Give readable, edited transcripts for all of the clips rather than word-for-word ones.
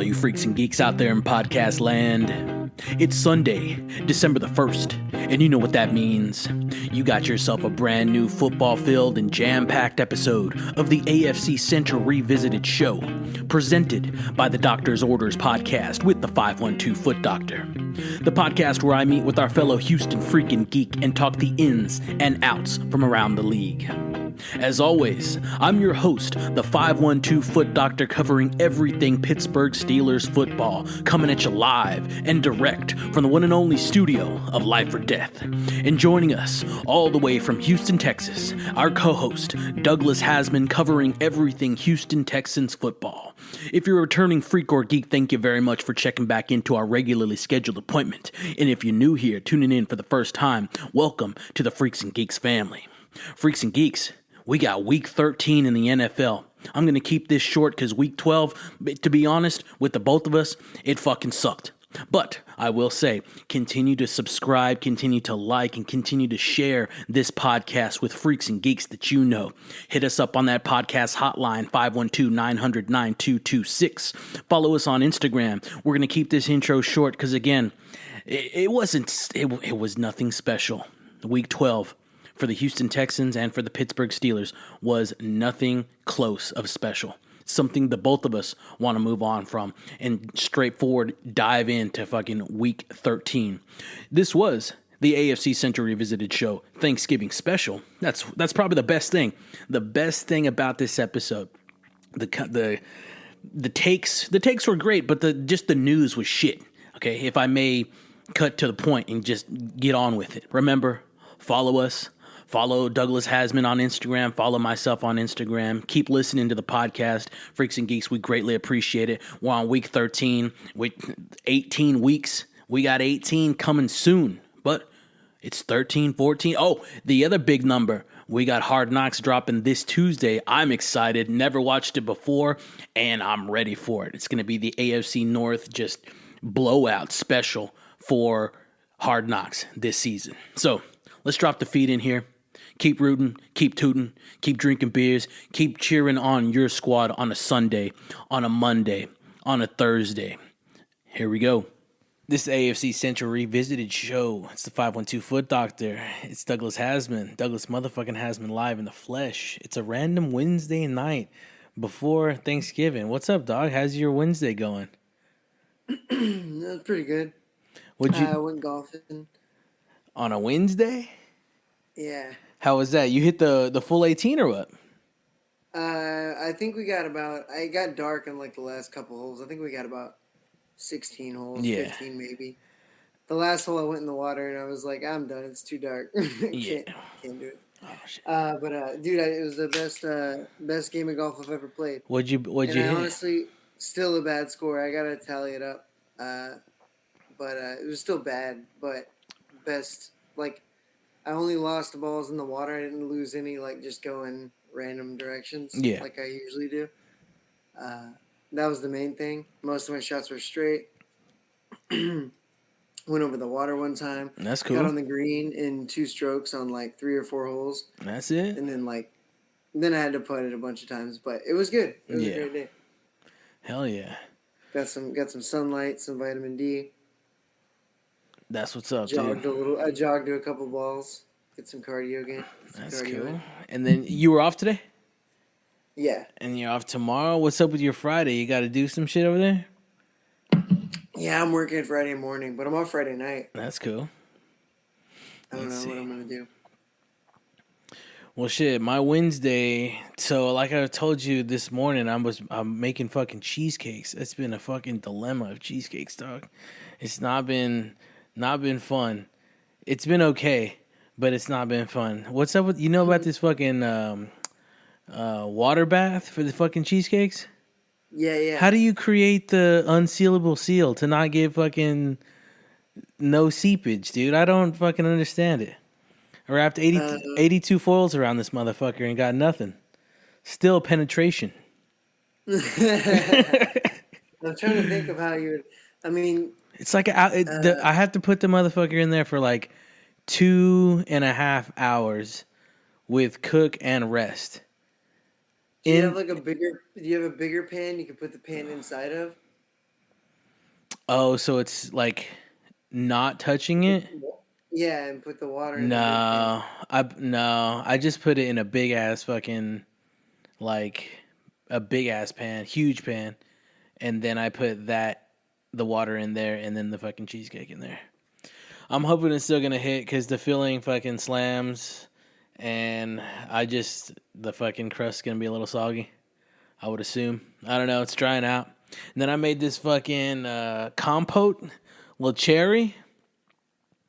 you freaks and geeks out there in podcast land? It's Sunday, December the 1st, and you know what that means. You got yourself a brand new football-filled and jam-packed episode of the AFC Central Revisited show, presented by the Doctor's Orders podcast with the 512 Foot Doctor. The podcast where I meet with our fellow Houston freaking geek and talk the ins and outs from around the league. As always, I'm your host, the 512 Foot Doctor, covering everything Pittsburgh Steelers football, coming at you live and direct from the one and only studio of Life or Death. And joining us all the way from Houston, Texas, our co-host, Douglas Haseman, covering everything Houston Texans football. If you're a returning freak or geek, thank you very much for checking back into our regularly scheduled appointment. And if you're new here, tuning in for the first time, welcome to the Freaks and Geeks family. Freaks and Geeks, we got week 13 in the NFL. I'm going to keep this short because week 12, to be honest, with the both of us, it fucking sucked. But I will say, continue to subscribe, continue to like, and continue to share this podcast with freaks and geeks that you know. Hit us up on that podcast hotline, 512-900-9226. Follow us on Instagram. We're going to keep this intro short because, again, it was nothing special. Week 12. For the Houston Texans and for the Pittsburgh Steelers was nothing close of special. Something that both of us want to move on from and straightforward dive into fucking week 13. This was the AFC Central Revisited show, Thanksgiving special. That's probably the best thing. The best thing about this episode, the takes were great, but just the news was shit. Okay, if I may cut to the point and just get on with it. Remember, follow us. Follow Douglas Haseman on Instagram. Follow myself on Instagram. Keep listening to the podcast. Freaks and Geeks, we greatly appreciate it. We're on week 13 with 18 weeks. We got 18 coming soon, but it's 13, 14. Oh, the other big number, we got Hard Knocks dropping this Tuesday. I'm excited. Never watched it before, and I'm ready for it. It's going to be the AFC North just blowout special for Hard Knocks this season. So let's drop the feed in here. Keep rooting, keep tooting, keep drinking beers, keep cheering on your squad on a Sunday, on a Monday, on a Thursday. Here we go. This AFC Central Revisited show. It's the 512 Foot Doctor. It's Douglas Haseman. Douglas motherfucking Haseman live in the flesh. It's a random Wednesday night before Thanksgiving. What's up, dog? How's your Wednesday going? That's pretty good. I went golfing. On a Wednesday? Yeah. How was that? You hit the full 18 or what? I think we got it got dark in like the last couple holes. I think we got about 16 holes, 15 maybe. The last hole I went in the water and I was like, I'm done. It's too dark. Can't do it. Oh, shit. Dude, it was the best game of golf I've ever played. What'd you hit? Honestly, still a bad score. I gotta tally it up. But it was still bad. But best, like, I only lost the balls in the water. I didn't lose any, like, just going random directions like I usually do. That was the main thing. Most of my shots were straight. Went over the water one time. That's cool. Got on the green in 2 strokes on, like, 3 or 4 holes. That's it? And then I had to putt it a bunch of times. But it was good. It was a great day. Hell yeah. Got some sunlight, some vitamin D. That's what's up, dude. I jogged to a couple balls, get some cardio again. That's cool. And then you were off today? Yeah. And you're off tomorrow? What's up with your Friday? You got to do some shit over there? Yeah, I'm working Friday morning, but I'm off Friday night. That's cool. I don't know what I'm going to do. Well, shit, my Wednesday, so like I told you this morning, I'm making fucking cheesecakes. It's been a fucking dilemma of cheesecakes, dog. It's not been fun. It's been okay, but it's not been fun. What's up with, about this fucking water bath for the fucking cheesecakes? Yeah. How do you create the unsealable seal to not get fucking no seepage, dude? I don't fucking understand it. I wrapped 82 foils around this motherfucker and got nothing. Still penetration. I'm trying to think of how you would, I mean... It's like I have to put the motherfucker in there for like 2.5 hours with cook and rest. Do you have a bigger pan you can put the pan inside of? Oh, so it's like not touching it? Yeah, and put the water in the big pan. No. I just put it in a big ass fucking like a big ass pan, huge pan, and then I put the water in there, and then the fucking cheesecake in there. I'm hoping it's still gonna hit because the filling fucking slams, and the fucking crust's gonna be a little soggy. I would assume. I don't know. It's drying out. And then I made this fucking compote, little cherry.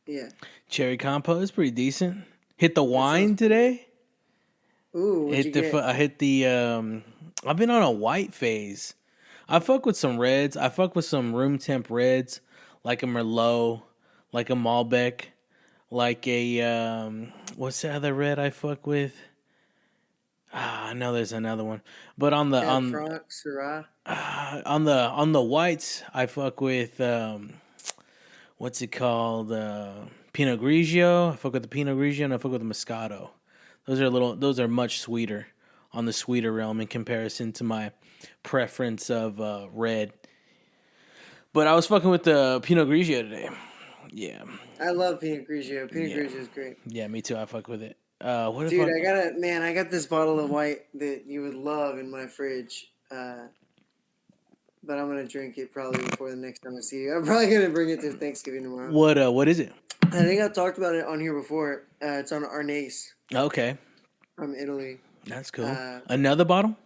Yeah. Cherry compote is pretty decent. Hit the wine today. Ooh, what'd you get? I hit the. I've been on a white phase. I fuck with some reds. I fuck with some room temp reds, like a Merlot, like a Malbec, like a what's the other red I fuck with? I know there's another one, but on the Franc, Syrah. on the whites I fuck with what's it called? Pinot Grigio. I fuck with the Pinot Grigio and I fuck with the Moscato. Those are much sweeter on the sweeter realm in comparison to my preference of red. But I was fucking with the Pinot Grigio today. Yeah. I love Pinot Grigio. Pinot Grigio is great. Yeah, me too. I fuck with it. Dude, I got this bottle of white that you would love in my fridge. But I'm gonna drink it probably before the next time I see you. I'm probably gonna bring it to Thanksgiving tomorrow. What is it? I think I talked about it on here before. It's on Arnaise. Okay. From Italy. That's cool. Another bottle?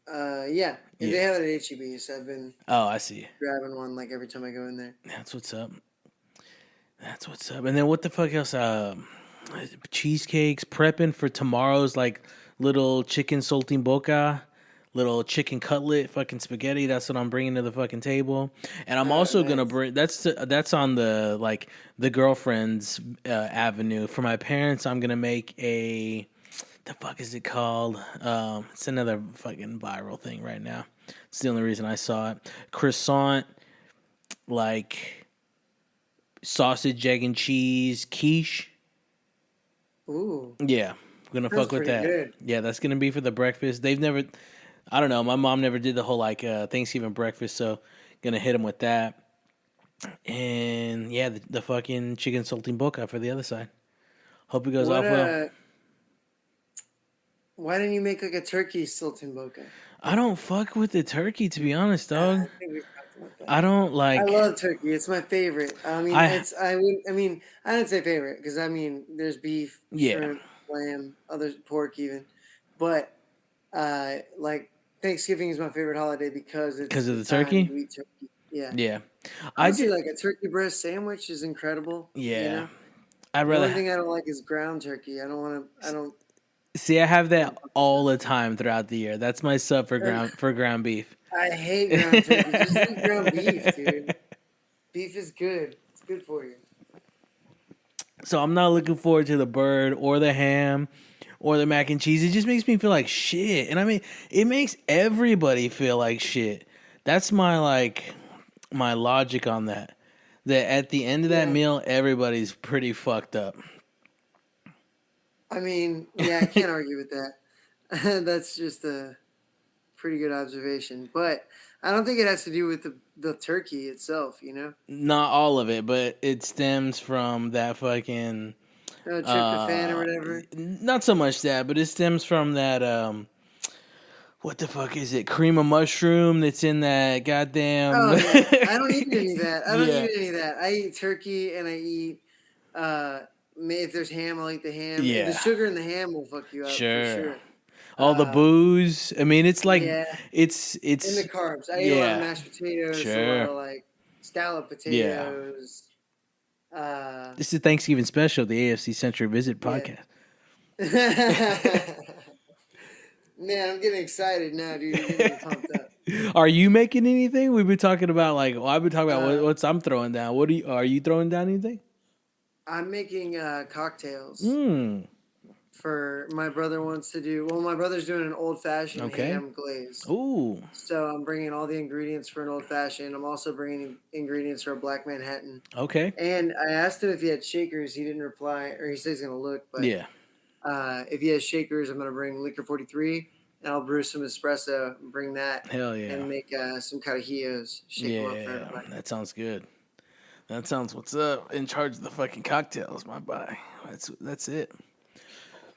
Yeah. They have it at HEB, so I've been I see. grabbing one like every time I go in there. That's what's up. And then what the fuck else? Cheesecakes, prepping for tomorrow's like little chicken saltimbocca, little chicken cutlet, fucking spaghetti. That's what I'm bringing to the fucking table. And I'm also gonna bring that's on the like the girlfriend's avenue. For my parents, I'm gonna make the fuck is it called? It's another fucking viral thing right now. It's the only reason I saw it. Croissant, like sausage, egg, and cheese quiche. Ooh. Yeah, we're gonna fuck with that. Good. Yeah, that's gonna be for the breakfast. They've never, I don't know. My mom never did the whole like Thanksgiving breakfast, so gonna hit them with that. And yeah, the fucking chicken saltimbocca for the other side. Hope it goes off well. Why didn't you make like a turkey saltimbocca? I don't fuck with the turkey, to be honest, dog. I don't like. I love turkey. It's my favorite. I mean, I didn't say favorite because there's beef, shrimp, lamb, other pork even, but like Thanksgiving is my favorite holiday because of the turkey. We eat turkey. Yeah. Yeah. I do like a turkey breast sandwich is incredible. Yeah. You know? I'd rather. The only thing I don't like is ground turkey. I don't. See, I have that all the time throughout the year. That's my sub for ground beef. I hate ground turkey. Just eat ground beef, dude. Beef is good. It's good for you. So I'm not looking forward to the bird or the ham or the mac and cheese. It just makes me feel like shit. And I mean, it makes everybody feel like shit. That's my logic on that. That at the end of that meal, everybody's pretty fucked up. I mean, yeah, I can't argue with that. That's just a pretty good observation. But I don't think it has to do with the turkey itself, you know? Not all of it, but it stems from that fucking... tryptophan or whatever? Not so much that, but it stems from that... what the fuck is it? Cream of mushroom that's in that goddamn... Oh, yeah. I don't eat any of that. I eat turkey and I eat... if there's ham, I'll eat the ham. Yeah. The sugar in the ham will fuck you up. Sure. For sure. All the booze. I mean, it's like it's in the carbs. I eat a lot of mashed potatoes, a lot of like scallop potatoes. Yeah. This is Thanksgiving special, the AFC Century Visit podcast. Man, I'm getting excited now, dude. You're getting me pumped up. Are you making anything? We've been talking about I've been talking about what's I'm throwing down. Are you throwing down anything? I'm making cocktails. For my brother wants to do. Well, my brother's doing an old fashioned ham glaze. Ooh. So I'm bringing all the ingredients for an old fashioned. I'm also bringing ingredients for a black Manhattan. Okay. And I asked him if he had shakers. He didn't reply, or he said he's gonna look. But if he has shakers, I'm gonna bring Liquor 43 and I'll brew some espresso and bring that. Hell yeah. And make some carajillos. Shake them up for everybody. That sounds good. That sounds what's up. In charge of the fucking cocktails, my boy. That's it.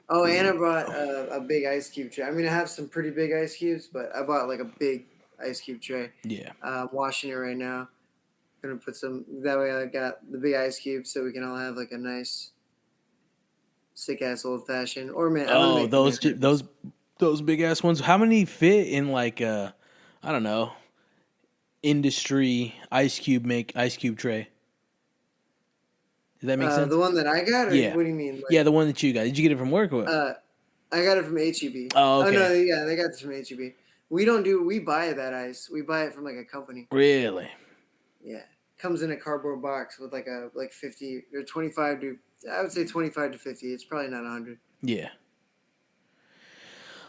Oh, and I brought a big ice cube tray. I mean, I have some pretty big ice cubes, but I bought like a big ice cube tray. Yeah. Washing it right now. Gonna put some. That way, I got the big ice cubes, so we can all have like a nice, sick ass old fashioned. Or man, those big ass ones. How many fit in like I don't know, industry ice cube tray? Does that make sense? The one that I got, or what do you mean? Like, the one that you got. Did you get it from work or what? I got it from HEB. Oh, okay. Oh no, yeah, they got this from HEB. We buy that ice. We buy it from like a company. Really? Yeah. Comes in a cardboard box with like 50 or 25 to, I would say 25 to 50. It's probably not 100. Yeah.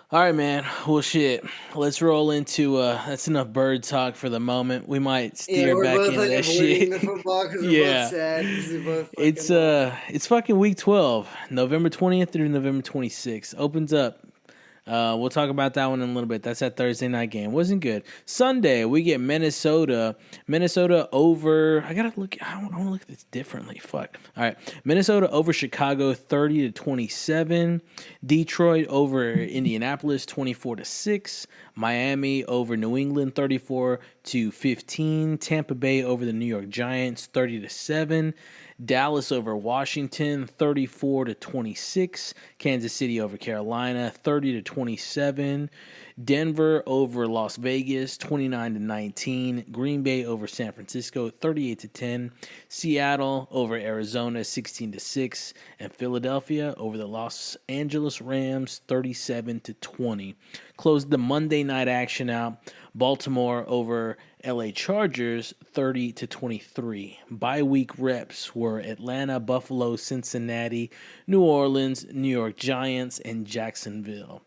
All right, man. Well, shit. Let's roll into that's enough bird talk for the moment. We might steer back into that shit. The football because we're both sad. We're both it's fucking week 12, November 20th through November 26th. Opens up. We'll talk about that one in a little bit. That's that Thursday night game. Wasn't good. Sunday, we get Minnesota over. I want to look at this differently. Fuck. All right. Minnesota over Chicago 30-27. Detroit over Indianapolis 24-6. Miami over New England 34-15. Tampa Bay over the New York Giants 30-7. Dallas over Washington, 34-26. Kansas City over Carolina, 30-27. Denver over Las Vegas, 29-19. Green Bay over San Francisco, 38-10. Seattle over Arizona, 16-6. And Philadelphia over the Los Angeles Rams, 37-20. Closed the Monday night action out. Baltimore over LA Chargers, 30-23. Bye week reps were Atlanta, Buffalo, Cincinnati, New Orleans, New York Giants, and Jacksonville.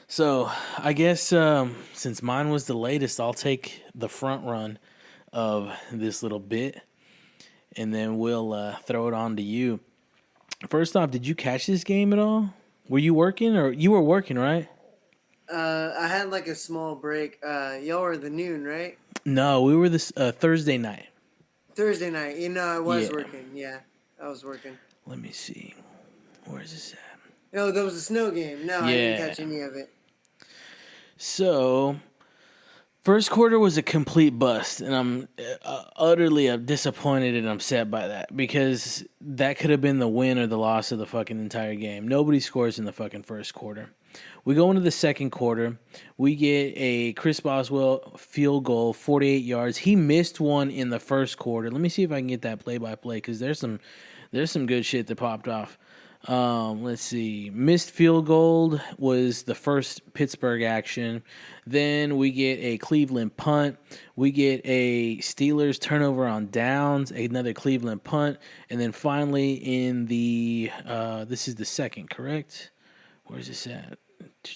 So I guess since mine was the latest, I'll take the front run of this little bit, and then we'll throw it on to you. First off, did you catch this game at all? Were you working, or you were working, right? I had like a small break. Y'all were the noon, right? No, we were this Thursday night. Thursday night. I was working. Yeah, I was working. Let me see. Where is this at? No, there was a snow game. No, I didn't catch any of it. So, first quarter was a complete bust, and I'm utterly disappointed and upset by that, because that could have been the win or the loss of the fucking entire game. Nobody scores in the fucking first quarter. We go into the second quarter. We get a Chris Boswell field goal, 48 yards. He missed one in the first quarter. Let me see if I can get that play-by-play, because there's some good shit that popped off. Let's see. Missed field goal was the first Pittsburgh action. Then we get a Cleveland punt. We get a Steelers turnover on downs, another Cleveland punt. And then finally in the, this is the second, correct? Where's this at?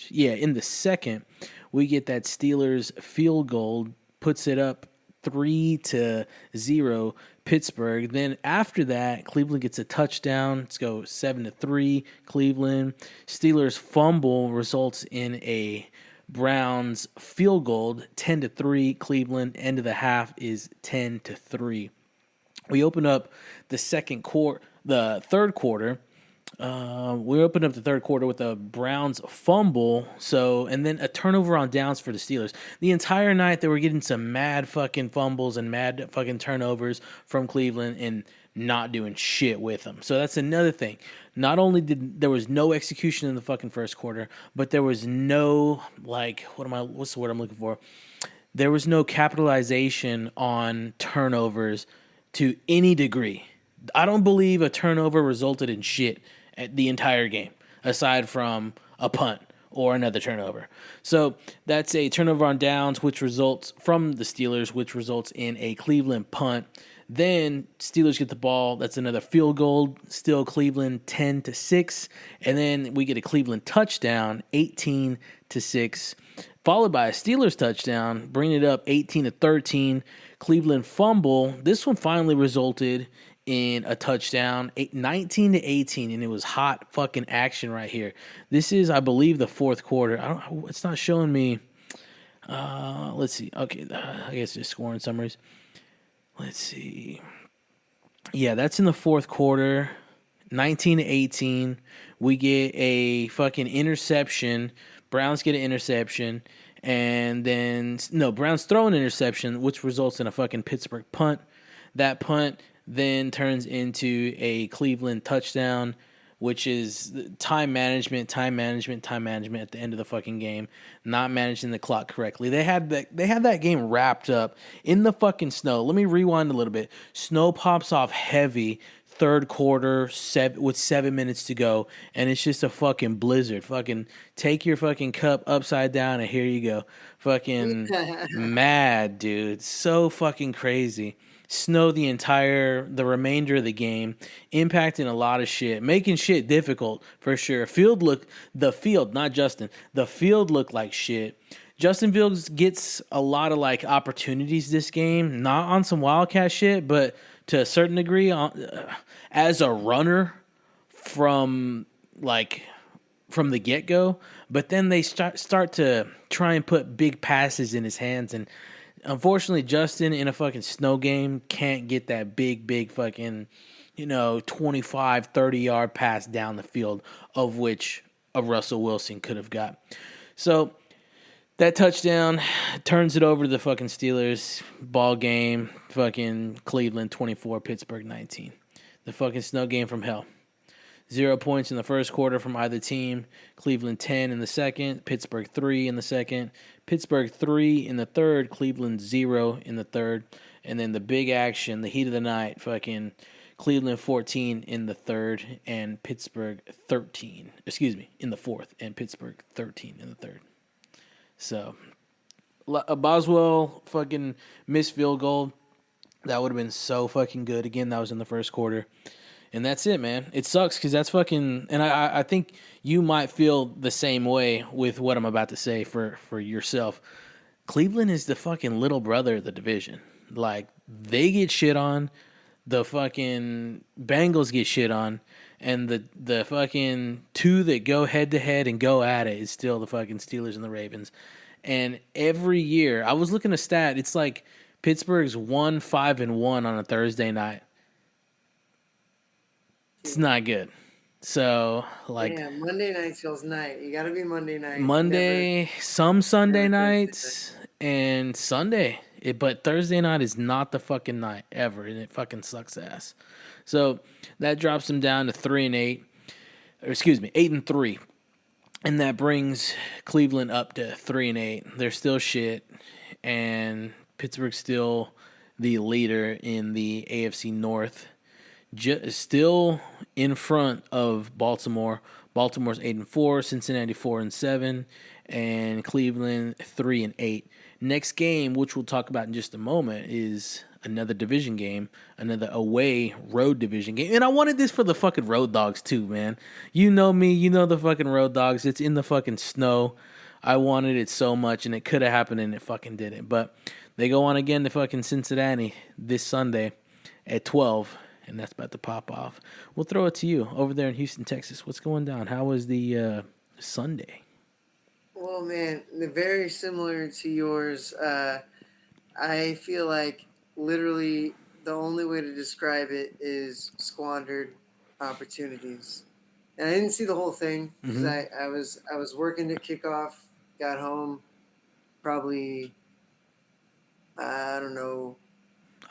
Yeah, in the second, we get that Steelers field goal, puts it up 3-0 Pittsburgh. Then after that, Cleveland gets a touchdown. Let's go 7-3 Cleveland. Steelers fumble results in a Browns field goal, 10-3 Cleveland. End of the half is 10-3. We open up the third quarter. We opened up the third quarter with a Browns fumble, and then a turnover on downs for the Steelers. The entire night they were getting some mad fucking fumbles and mad fucking turnovers from Cleveland and not doing shit with them. So that's another thing. Not only there was no execution in the fucking first quarter, but there was no what's the word I'm looking for? There was no capitalization on turnovers to any degree. I don't believe a turnover resulted in shit at the entire game, aside from a punt or another turnover. So that's a turnover on downs, which results from the Steelers, which results in a Cleveland punt. Then Steelers get the ball. That's another field goal. Still Cleveland 10-6. And then we get a Cleveland touchdown, 18-6. Followed by a Steelers touchdown, bringing it up 18-13. Cleveland fumble. This one finally resulted in a touchdown, 19-18, and it was hot fucking action right here. This is, I believe, the fourth quarter. It's not showing me. Let's see. Okay, I guess just scoring summaries. Let's see. Yeah, that's in the fourth quarter. 19-18. We get a fucking interception. Browns get an interception. And then, no, Browns throw an interception, which results in a fucking Pittsburgh punt. That punt then turns into a Cleveland touchdown, which is time management at the end of the fucking game, not managing the clock correctly. They had that game wrapped up in the fucking snow. Let me rewind a little bit. Snow pops off heavy third quarter with 7 minutes to go, and it's just a fucking blizzard. Fucking take your fucking cup upside down and here you go. Fucking mad, dude. So fucking crazy. Snow the remainder of the game, impacting a lot of shit, making shit difficult for sure. The field looked like shit. Jacksonville gets a lot of like opportunities this game, not on some Wildcat shit, but to a certain degree, as a runner from the get go. But then they start to try and put big passes in his hands, and unfortunately, Justin in a fucking snow game can't get that big fucking, 25, 30-yard pass down the field, of which a Russell Wilson could have got. So that touchdown turns it over to the fucking Steelers. Ball game, fucking Cleveland 24, Pittsburgh 19. The fucking snow game from hell. 0 points in the first quarter from either team. Cleveland 10 in the second. Pittsburgh 3 in the second. Pittsburgh 3 in the third. Cleveland 0 in the third. And then the big action, the heat of the night, fucking Cleveland 14 in the third and Pittsburgh 13. In the fourth and Pittsburgh 13 in the third. So, Boswell fucking missed field goal. That would have been so fucking good. Again, that was in the first quarter. And that's it, man. It sucks because that's fucking... And I think you might feel the same way with what I'm about to say for yourself. Cleveland is the fucking little brother of the division. Like, they get shit on. The fucking Bengals get shit on. And the fucking two that go head-to-head and go at it is still the fucking Steelers and the Ravens. And every year... I was looking at a stat. It's like Pittsburgh's 1-5-1 on a Thursday night. It's not good. So, like... Yeah, Monday night feels night. You gotta be Monday night. Monday, some Sunday nights, and Sunday. But Thursday night is not the fucking night, ever, and it fucking sucks ass. So, that drops them down to 3-8. Or, 8-3. And that brings Cleveland up to 3-8. They're still shit, and Pittsburgh's still the leader in the AFC North. Still in front of Baltimore. Baltimore's 8-4, Cincinnati 4-7, and Cleveland 3-8. Next game, which we'll talk about in just a moment, is another division game, another away road division game. And I wanted this for the fucking Road Dogs too, man. You know me, you know the fucking Road Dogs. It's in the fucking snow. I wanted it so much, and it could have happened, and it fucking didn't. But they go on again to fucking Cincinnati this Sunday at 12. And that's about to pop off. We'll throw it to you over there in Houston, Texas. What's going down? How was the Sunday? Well, man, they're very similar to yours. I feel like literally the only way to describe it is squandered opportunities. And I didn't see the whole thing because I was working to kick off. Got home, probably I don't know.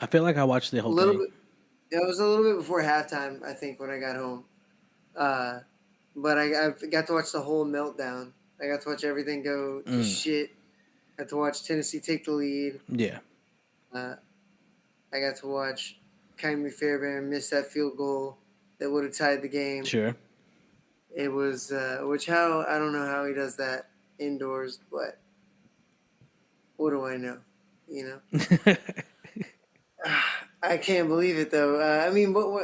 I feel like I watched the whole thing. It was a little bit before halftime, I think, when I got home. But I got to watch the whole meltdown. I got to watch everything go to shit. Got to watch Tennessee take the lead. Yeah. I got to watch Kyrie Fairbairn miss that field goal that would have tied the game. Sure. It was, I don't know how he does that indoors, but what do I know? You know? I can't believe it, though.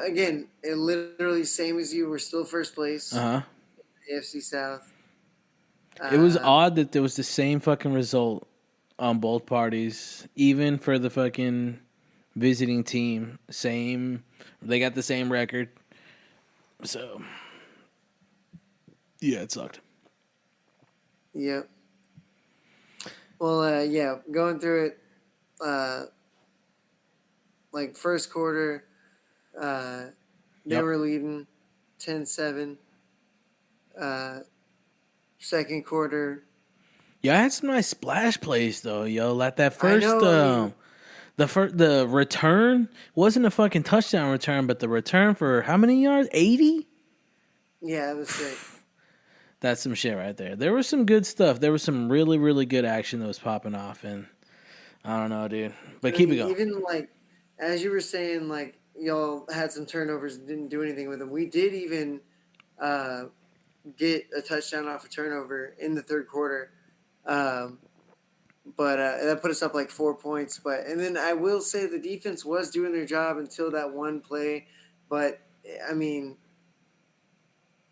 Again, it literally same as you. We're still first place. AFC South. It was odd that there was the same fucking result on both parties, even for the fucking visiting team, same. They got the same record. So, yeah, it sucked. Yep. Well, yeah, going through it, like first quarter, they were leading 10-7. Second quarter. Yeah, I had some nice splash plays though, yo. Like that I first, know. the return wasn't a fucking touchdown return, but the return for how many yards? 80? Yeah, it was sick. That's some shit right there. There was some good stuff. There was some really, really good action that was popping off, and I don't know, dude. But keep it going. Even like, as you were saying, like y'all had some turnovers and didn't do anything with them. We did even get a touchdown off a turnover in the third quarter. But that put us up like 4 points. And then I will say the defense was doing their job until that one play. But I mean,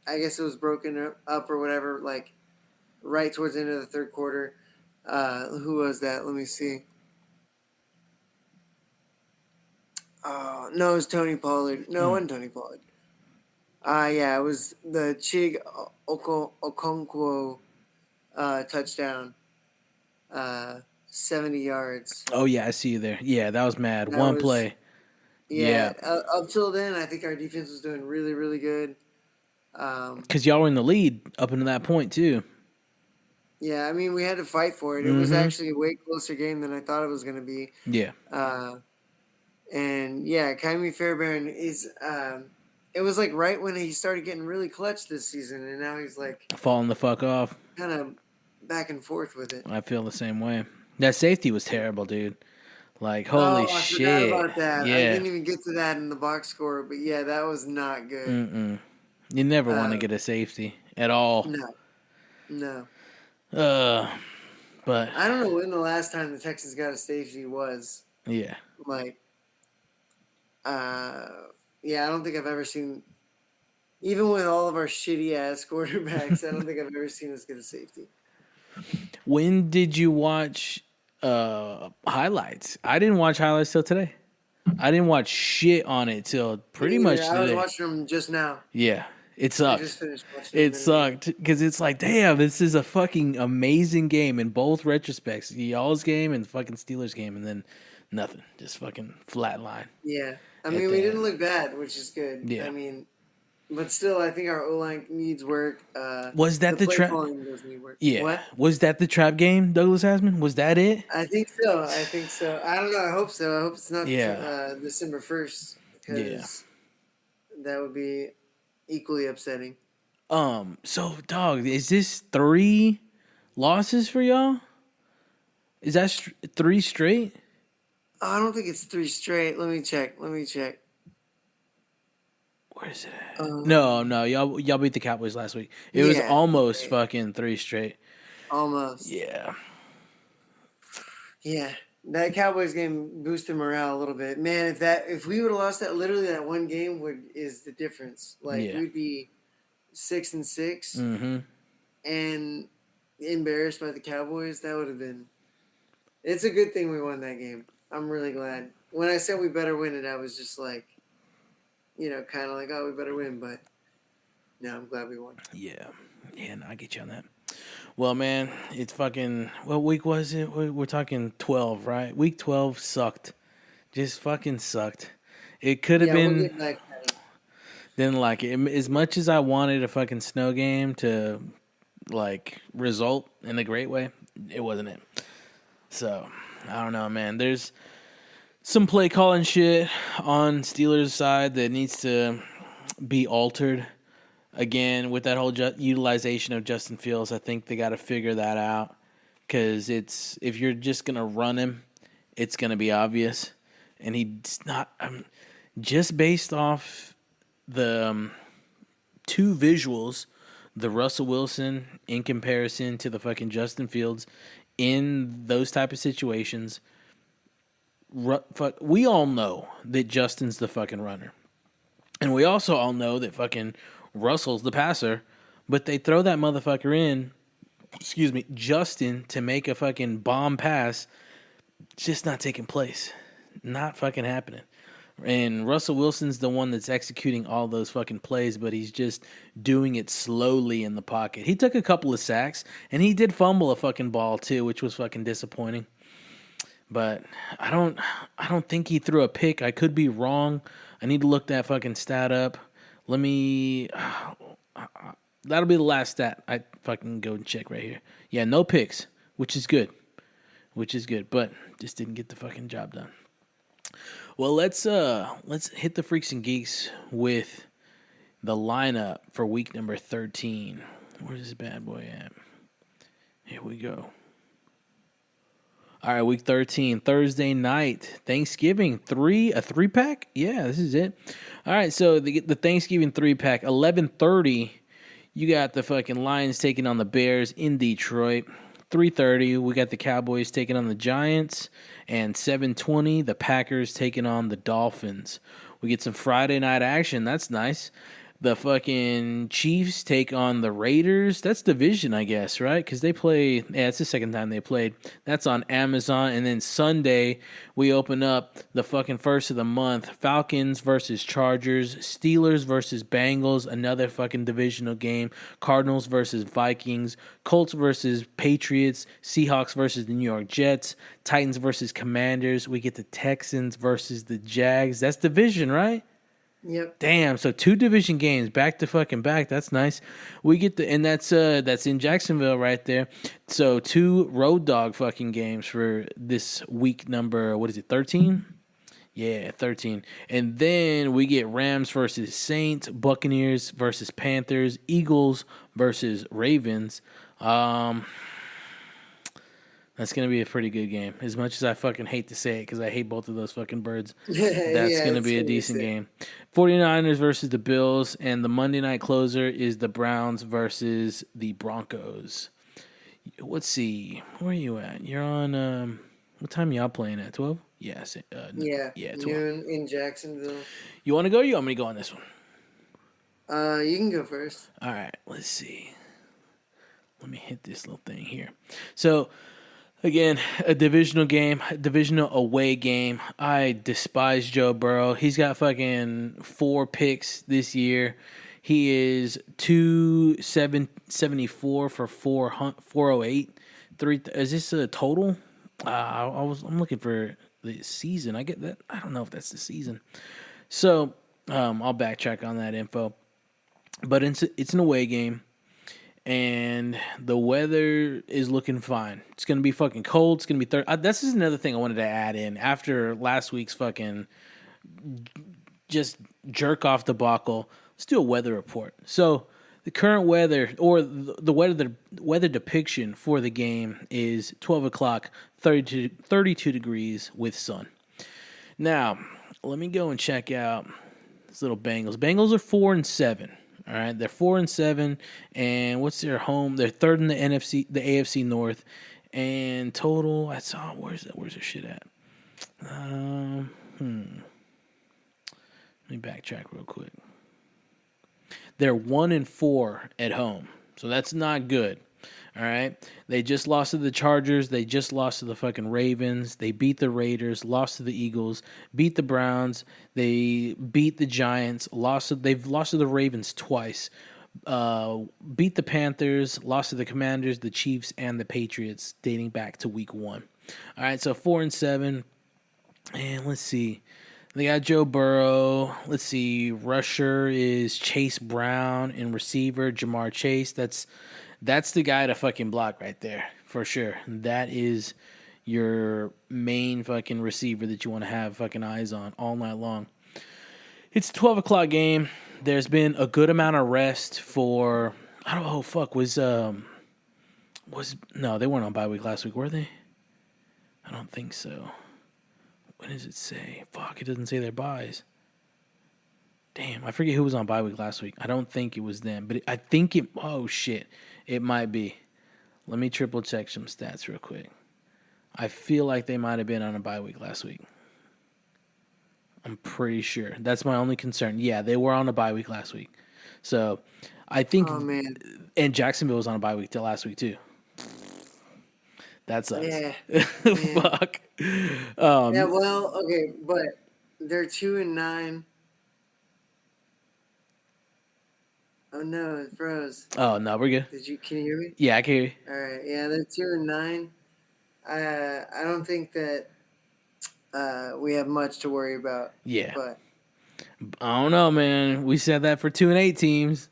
I guess it was broken up or whatever. Like right towards the end of the third quarter. Who was that? Let me see. No, it was Tony Pollard. No, it wasn't Tony Pollard. Yeah, it was the Chig Okonkwo touchdown. 70 yards. Oh, yeah, I see you there. Yeah, that was mad. One play. Yeah. Up till then, I think our defense was doing really, really good. Because y'all were in the lead up until that point, too. Yeah, I mean, we had to fight for it. It was actually a way closer game than I thought it was going to be. Yeah. And, yeah, Kaimi Fairbairn is it was like right when he started getting really clutch this season, and now he's like... falling the fuck off. Kind of back and forth with it. I feel the same way. That safety was terrible, dude. Like, holy shit. I forgot about that. Yeah. I didn't even get to that in the box score, but yeah, that was not good. You never want to get a safety at all. No. But I don't know when the last time the Texans got a safety was. Yeah. Like, yeah, I don't think I've ever seen, even with all of our shitty ass quarterbacks, I don't think I've ever seen us get a safety. When did you watch highlights? I didn't watch highlights till today. I didn't watch shit on it till pretty much today. I was watching them just now. Yeah, it sucked. I just finished watching them. It sucked because it's like, damn, this is a fucking amazing game in both retrospects. Y'all's game and the fucking Steelers game, and then nothing. Just fucking flatline. Yeah. I mean, we didn't look bad, which is good. Yeah. I mean, but still, I think our O-line needs work. Was that the trap? Yeah. What? Was that the trap game, Douglas Haseman? Was that it? I think so. I don't know. I hope so. I hope it's not December 1st because that would be equally upsetting. So, dog, is this 3 losses for y'all? Is that 3 straight? I don't think it's 3 straight. Let me check. Where is it at? No, y'all beat the Cowboys last week. It was almost fucking 3 straight. Almost. Yeah. Yeah. That Cowboys game boosted morale a little bit. Man, if we would have lost that, literally that one game is the difference. Like we'd be 6-6 and embarrassed by the Cowboys. That would have been. It's a good thing we won that game. I'm really glad. When I said we better win it, I was just like, kind of like, oh, we better win. But no, I'm glad we won. Yeah. Yeah, no, I get you on that. Well, man, it's fucking, what week was it? We're talking 12, right? Week 12 sucked. Just fucking sucked. It could have been. We'll get back at it. Didn't like it. As much as I wanted a fucking snow game to, like, result in a great way, it wasn't it. So, I don't know, man. There's some play calling shit on Steelers' side that needs to be altered. Again, with that whole utilization of Justin Fields, I think they got to figure that out. Because if you're just going to run him, it's going to be obvious. And he's not... just based off the 2 visuals, the Russell Wilson in comparison to the fucking Justin Fields in those type of situations, we all know that Justin's the fucking runner. And we also all know that fucking Russell's the passer, but they throw that motherfucker in, Justin, to make a fucking bomb pass. It's just not taking place. Not fucking happening. And Russell Wilson's the one that's executing all those fucking plays, but he's just doing it slowly in the pocket. He took a couple of sacks, and he did fumble a fucking ball too, which was fucking disappointing. But I don't think he threw a pick. I could be wrong. I need to look that fucking stat up. Let me. That'll be the last stat I fucking go and check right here. Yeah, no picks, which is good. But just didn't get the fucking job done. Well, let's hit the Freaks and Geeks with the lineup for week number 13. Where's this bad boy at? Here we go. All right, week 13, Thursday night, Thanksgiving, a 3-pack? Yeah, this is it. All right, so the Thanksgiving 3-pack, 11:30, you got the fucking Lions taking on the Bears in Detroit. 3:30, we got the Cowboys taking on the Giants, and 7:20, the Packers taking on the Dolphins. We get some Friday night action. That's nice. The fucking Chiefs take on the Raiders. That's division, I guess, right? Because they play. Yeah, it's the second time they played. That's on Amazon. And then Sunday, we open up the fucking first of the month. Falcons versus Chargers. Steelers versus Bengals. Another fucking divisional game. Cardinals versus Vikings. Colts versus Patriots. Seahawks versus the New York Jets. Titans versus Commanders. We get the Texans versus the Jags. That's division, right? Yep. Damn, so 2 division games back to fucking back. That's nice. We get and that's in Jacksonville right there. So 2 road dog fucking games for this week number, what is it, 13? Yeah, 13. And then we get Rams versus Saints, Buccaneers versus Panthers, Eagles versus Ravens. That's going to be a pretty good game. As much as I fucking hate to say it because I hate both of those fucking birds. That's going to be a decent game. 49ers versus the Bills. And the Monday night closer is the Browns versus the Broncos. Let's see. Where are you at? You're on... what time y'all playing at? 12? Yeah. 12. Noon in Jacksonville. You want to go or you want me to go on this one? You can go first. All right. Let's see. Let me hit this little thing here. So... Again, a divisional game, a divisional away game. I despise Joe Burrow. He's got fucking 4 picks this year. He is 274 for 408. Is this a total? I'm looking for the season. I get that. I don't know if that's the season. So I'll backtrack on that info. But it's an away game. And the weather is looking fine. It's going to be fucking cold. It's going to be this is another thing I wanted to add in. After last week's fucking just jerk off debacle, let's do a weather report. So the current weather, or the weather depiction for the game is 12 o'clock, 32 degrees with sun. Now, let me go and check out this little Bengals. Bengals are 4-7. All right, they're 4-7, and what's their home? They're third in the AFC North, and total. I saw where's their shit at? Let me backtrack real quick. They're 1-4 at home, so that's not good. All right, they just lost to the Chargers. They just lost to the fucking Ravens. They beat the Raiders, lost to the Eagles, beat the Browns. They beat the Giants. They've lost to the Ravens twice. Beat the Panthers, lost to the Commanders, the Chiefs, and the Patriots, dating back to week 1. All right, so 4-7, and let's see. They got Joe Burrow. Let's see. Rusher is Chase Brown, and receiver Jamar Chase. That's the guy to fucking block right there, for sure. That is your main fucking receiver that you want to have fucking eyes on all night long. It's a 12 o'clock game. There's been a good amount of rest for... I don't know, no, they weren't on bye week last week, were they? I don't think so. What does it say? Fuck, it doesn't say their buys. Damn, I forget who was on bye week last week. I don't think it was them, but I think it... Oh, shit. It might be. Let me triple check some stats real quick. I feel like they might have been on a bye week last week. I'm pretty sure. That's my only concern. Yeah, they were on a bye week last week. So, I think... Oh, man. And Jacksonville was on a bye week till last week, too. That sucks. Yeah. Fuck. Yeah, well, okay, but they're 2-9. Oh no, it froze. Oh no, we're good. Can you hear me? Yeah, I can hear you. All right, yeah, they're 2-9. I don't think that we have much to worry about. Yeah. But I don't know, man. We said that for 2-8 teams.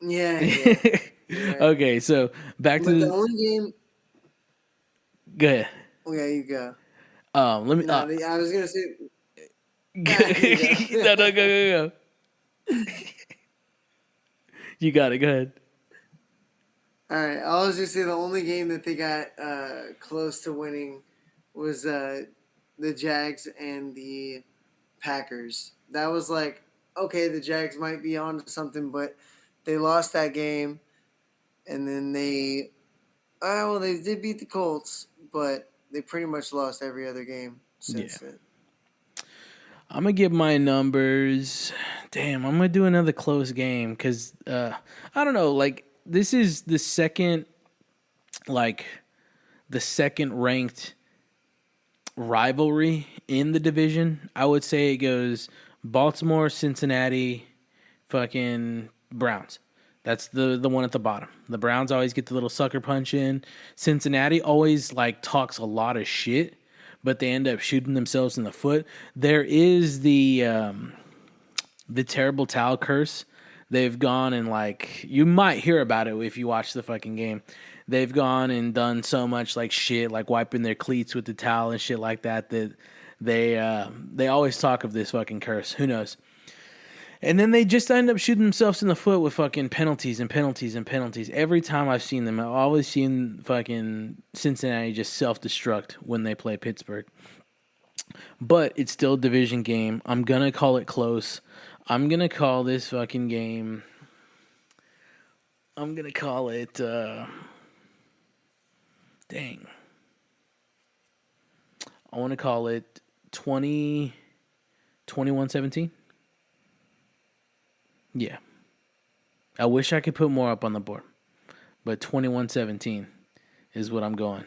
yeah. Right. Okay, so back But to the only game. Go ahead. Okay, you go. Let me. No, I was gonna say. No, You go. go. You got it. Go ahead. All right, I was just say the only game that they got close to winning was the Jags and the Packers. That was like, okay, the Jags might be on to something, but they lost that game, and then they did beat the Colts, but they pretty much lost every other game since then. I'm gonna give my numbers. Damn, I'm gonna do another close game because I don't know. Like this is the second ranked rivalry in the division. I would say it goes Baltimore, Cincinnati, fucking Browns. That's the one at the bottom. The Browns always get the little sucker punch in. Cincinnati always like talks a lot of shit, but they end up shooting themselves in the foot. There is the terrible towel curse. They've gone and like you might hear about it if you watch the fucking game. They've gone and done so much like shit, like wiping their cleats with the towel and shit like that. That they always talk of this fucking curse. Who knows? And then they just end up shooting themselves in the foot with fucking penalties and penalties and penalties. Every time I've seen them, I've always seen fucking Cincinnati just self-destruct when they play Pittsburgh. But it's still a division game. I'm going to call it close. I'm going to call this fucking game... I'm going to call it... dang. I want to call it 21-17. Yeah. I wish I could put more up on the board. But 21-17 is what I'm going.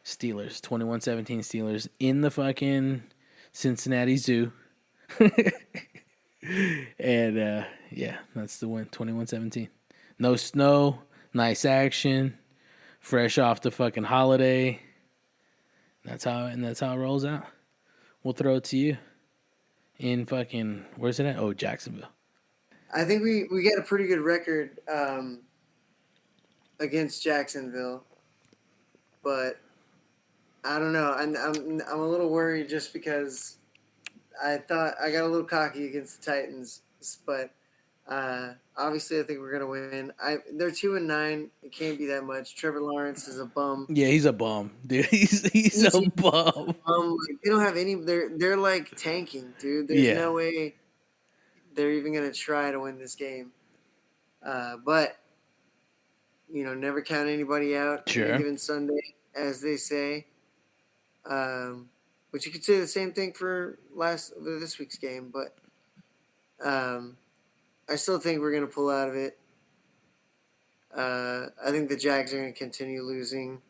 Steelers. 21-17 Steelers in the fucking Cincinnati Zoo. And, yeah, that's the win. 21-17. No snow. Nice action. Fresh off the fucking holiday. That's how it rolls out. We'll throw it to you. In fucking, where's it at? Oh, Jacksonville. I think we got a pretty good record against Jacksonville, but I don't know. I'm a little worried just because I thought I got a little cocky against the Titans, but obviously I think we're gonna win. They're 2-9. It can't be that much. Trevor Lawrence is a bum. Yeah, he's a bum, dude. He's a bum. They don't have any. They're like tanking, dude. There's no way they're even gonna try to win this game. But never count anybody out. Sure. Any given Sunday, as they say. But you could say the same thing for this week's game. But I still think we're gonna pull out of it. I think the Jags are gonna continue losing.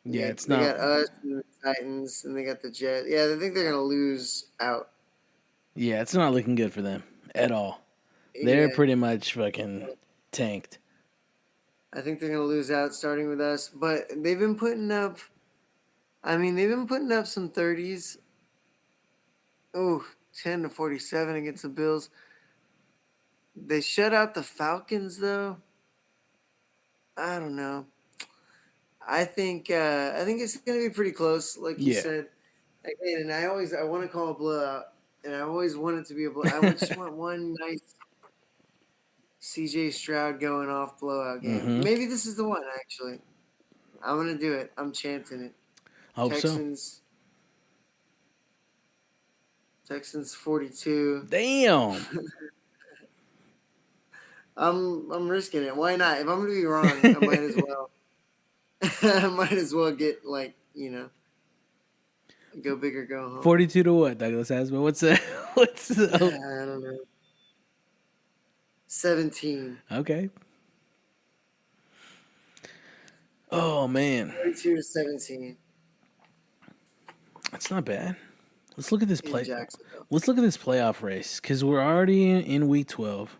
Yeah, they got us and the Titans, and they got the Jets. Yeah, I think they're gonna lose out. Yeah, it's not looking good for them at all. They're pretty much fucking tanked. I think they're gonna lose out starting with us, but they've been putting up. They've been putting up some 30s. Oh, 10-47 against the Bills. They shut out the Falcons though. I don't know. I think it's gonna be pretty close, like you said. Again, and I want to call a blowout, and I always want it to be a blowout. I just want one nice CJ Stroud going off blowout game. Mm-hmm. Maybe this is the one. Actually, I'm gonna do it. I'm chanting it. Hope Texans. So. Texans 42. Damn. I'm risking it. Why not? If I'm gonna be wrong, I might as well. I might as well get go big or go home. 42 to what, Douglas Haseman? What's the? I don't know. 17. Okay. Oh man. 42-17. That's not bad. Let's look at this in Jacksonville. Let's look at this playoff race because we're already in week 12.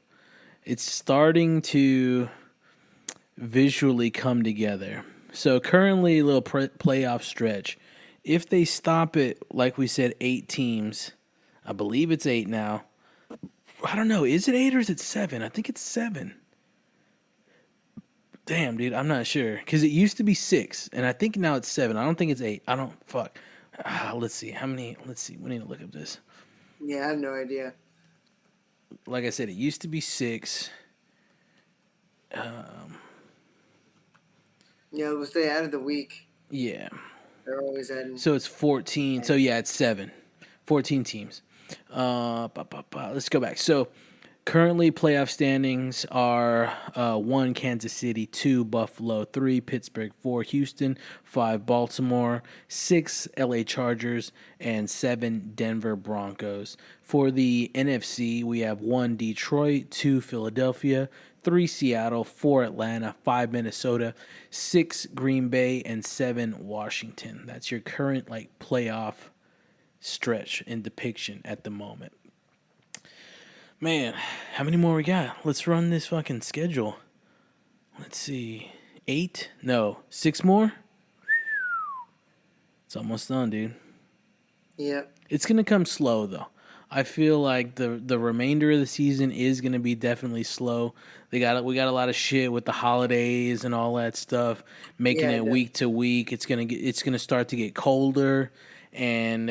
It's starting to visually come together. So currently, a little playoff stretch. If they stop it, like we said, 8 teams, I believe it's 8 now. I don't know. Is it 8 or is it 7? I think it's 7. Damn, dude, I'm not sure because it used to be 6, and I think now it's 7. I don't think it's 8. I don't fuck. Let's see how many. Let's see. We need to look up this. Yeah, I have no idea. Like I said, it used to be 6. Yeah, it was they added the week. Yeah. They're always adding. So it's 14. So yeah, it's 7. 14 teams. Let's go back. So currently playoff standings are 1 Kansas City, 2 Buffalo, 3 Pittsburgh, 4 Houston, 5 Baltimore, 6 LA Chargers, and 7 Denver Broncos. For the NFC, we have 1 Detroit, 2 Philadelphia, 3 Seattle, 4 Atlanta, 5 Minnesota, 6 Green Bay, and 7 Washington. That's your current playoff stretch and depiction at the moment. Man, how many more we got? Let's run this fucking schedule. Let's see. 8? No, 6 more? It's almost done, dude. Yeah. It's going to come slow, though. I feel like the remainder of the season is going to be definitely slow. We got a lot of shit with the holidays and all that stuff, making it week to week. It's gonna start to get colder, and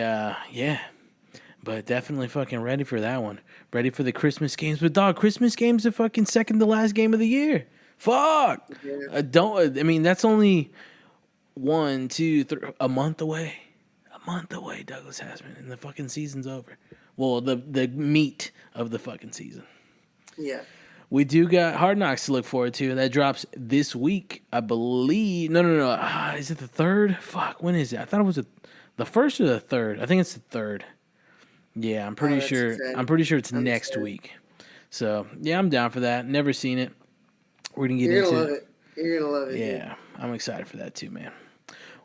but definitely fucking ready for that one. Ready for the Christmas games, but dog, Christmas games are fucking second to last game of the year. Fuck. Yeah. That's only 1, 2, 3 a month away. A month away, Douglas Haseman, and the fucking season's over. Well, the meat of the fucking season. Yeah. We do got Hard Knocks to look forward to. That drops this week, I believe. No. Is it the 3rd? Fuck, when is it? I thought it was the 1st or the 3rd. I think it's the 3rd. Yeah, I'm pretty sure. Exciting. I'm pretty sure it's I'm next excited. week. So yeah, I'm down for that. Never seen it. We're gonna get You're into gonna love it. You're gonna love it. Yeah, dude. I'm excited for that too, man.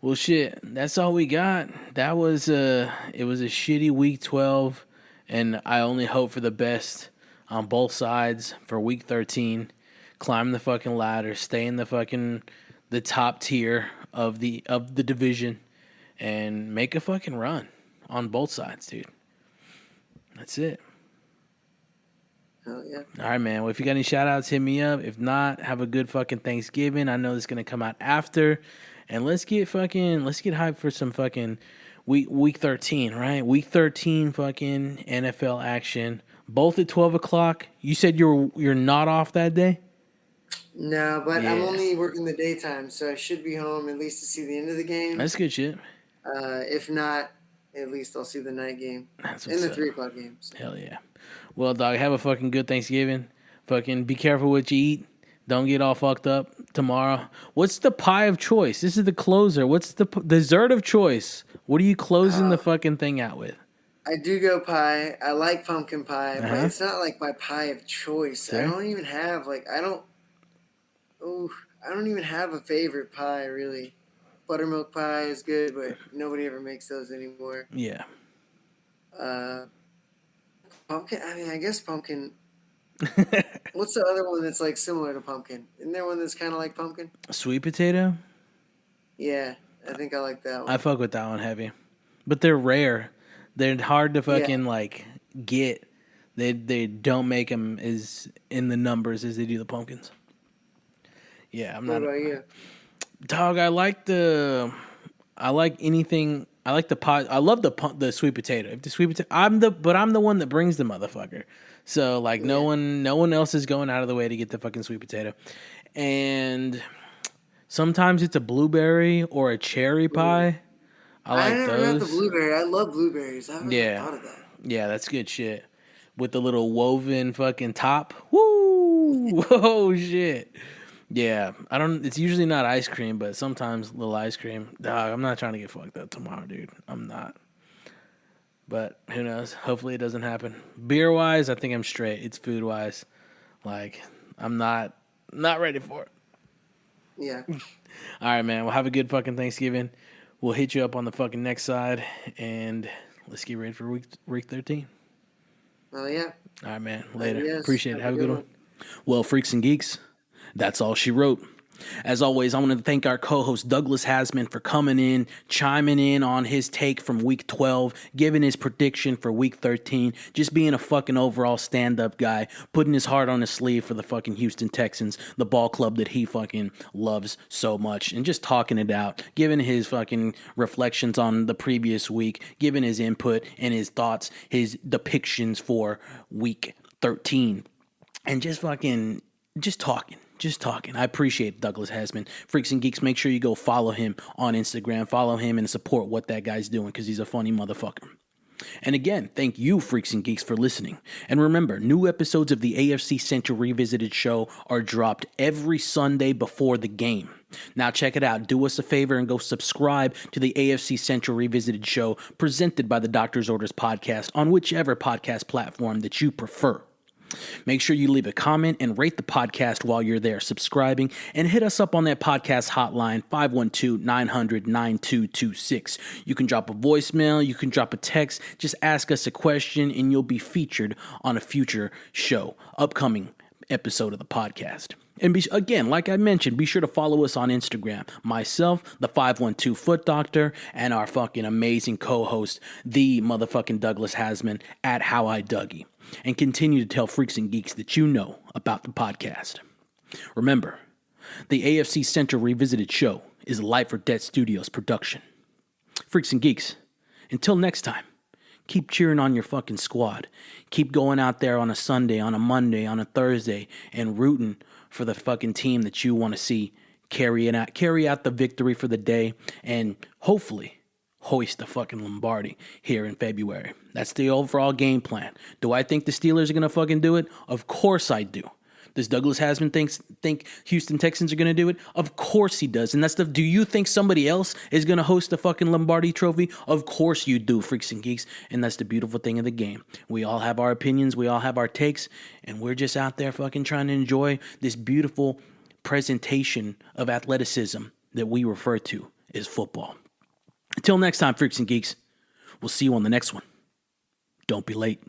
Well, shit, that's all we got. It was a shitty week 12. And I only hope for the best on both sides for week 13. Climb the fucking ladder, stay in the top tier of the division, and make a fucking run on both sides, dude. That's it. Hell yeah. All right, man. Well, if you got any shout outs, hit me up. If not, have a good fucking Thanksgiving. I know this is gonna come out after. And let's get hyped for some fucking Week 13, right? Week 13 fucking NFL action. Both at 12 o'clock. You said you're not off that day? No, but I'm only working the daytime, so I should be home at least to see the end of the game. That's good shit. If not, at least I'll see the night game. That's and the 3 o'clock games. Hell yeah. Well, dog, have a fucking good Thanksgiving. Fucking be careful what you eat. Don't get all fucked up tomorrow. What's the pie of choice? This is the closer. What's the dessert of choice? What are you closing the fucking thing out with? I do go pie. I like pumpkin pie, but it's not like my pie of choice. Sure. I don't even have I don't even have a favorite pie really. Buttermilk pie is good, but nobody ever makes those anymore. Yeah. Pumpkin. I mean, I guess pumpkin. What's the other one that's similar to pumpkin? Isn't there one that's kind of like pumpkin? Sweet potato? Yeah, I think I like that one. I fuck with that one heavy. But they're rare. They're hard to fucking get. They don't make them as in the numbers as they do the pumpkins. Yeah, I'm not. What about you? Dog, I like anything. I like the pot. I love the sweet potato. If the sweet potato, I'm the one that brings the motherfucker. So no one else is going out of the way to get the fucking sweet potato. And sometimes it's a blueberry or a cherry pie. I never got the blueberry. I love blueberries. I haven't thought of that. Yeah, that's good shit. With the little woven fucking top. Woo! Whoa, shit. Yeah, it's usually not ice cream, but sometimes little ice cream. Dog, I'm not trying to get fucked up tomorrow, dude. I'm not. But who knows? Hopefully it doesn't happen. Beer wise, I think I'm straight. It's food wise. I'm not ready for it. Yeah. All right, man. Well, have a good fucking Thanksgiving. We'll hit you up on the fucking next side, and let's get ready for week 13. Oh, yeah. All right, man. Later. Yes. Appreciate it. Have a good one. Well, freaks and geeks, that's all she wrote. As always, I want to thank our co-host Douglas Haseman for coming in, chiming in on his take from week 12, giving his prediction for week 13, just being a fucking overall stand-up guy, putting his heart on his sleeve for the fucking Houston Texans, the ball club that he fucking loves so much, and just talking it out, giving his fucking reflections on the previous week, giving his input and his thoughts, his depictions for week 13, and just talking. I appreciate Douglas Haseman. Freaks and Geeks, make sure you go follow him on Instagram. Follow him and support what that guy's doing because he's a funny motherfucker. And again, thank you, Freaks and Geeks, for listening. And remember, new episodes of the AFC Central Revisited show are dropped every Sunday before the game. Now check it out. Do us a favor and go subscribe to the AFC Central Revisited show presented by the Doctor's Orders podcast on whichever podcast platform that you prefer. Make sure you leave a comment and rate the podcast while you're there subscribing, and hit us up on that podcast hotline, 512-900-9226. You can drop a voicemail, you can drop a text, just ask us a question, and you'll be featured on a future show, upcoming episode of the podcast. And again, like I mentioned, be sure to follow us on Instagram. Myself, the 512 Foot Doctor, and our fucking amazing co-host, the motherfucking Douglas Haseman, at How I Dougie. And continue to tell Freaks and Geeks that you know about the podcast. Remember, the AFC Central Revisited show is a Life or Death Studios production. Freaks and Geeks, until next time, keep cheering on your fucking squad. Keep going out there on a Sunday, on a Monday, on a Thursday, and rooting for the fucking team that you want to see carry out the victory for the day, and hopefully hoist the fucking Lombardi here in February. That's the overall game plan. Do I think the Steelers are going to fucking do it? Of course I do. Does Douglas Haseman think Houston Texans are going to do it? Of course he does. And do you think somebody else is going to host the fucking Lombardi trophy? Of course you do, Freaks and Geeks. And that's the beautiful thing of the game. We all have our opinions. We all have our takes. And we're just out there fucking trying to enjoy this beautiful presentation of athleticism that we refer to as football. Until next time, Freaks and Geeks, we'll see you on the next one. Don't be late.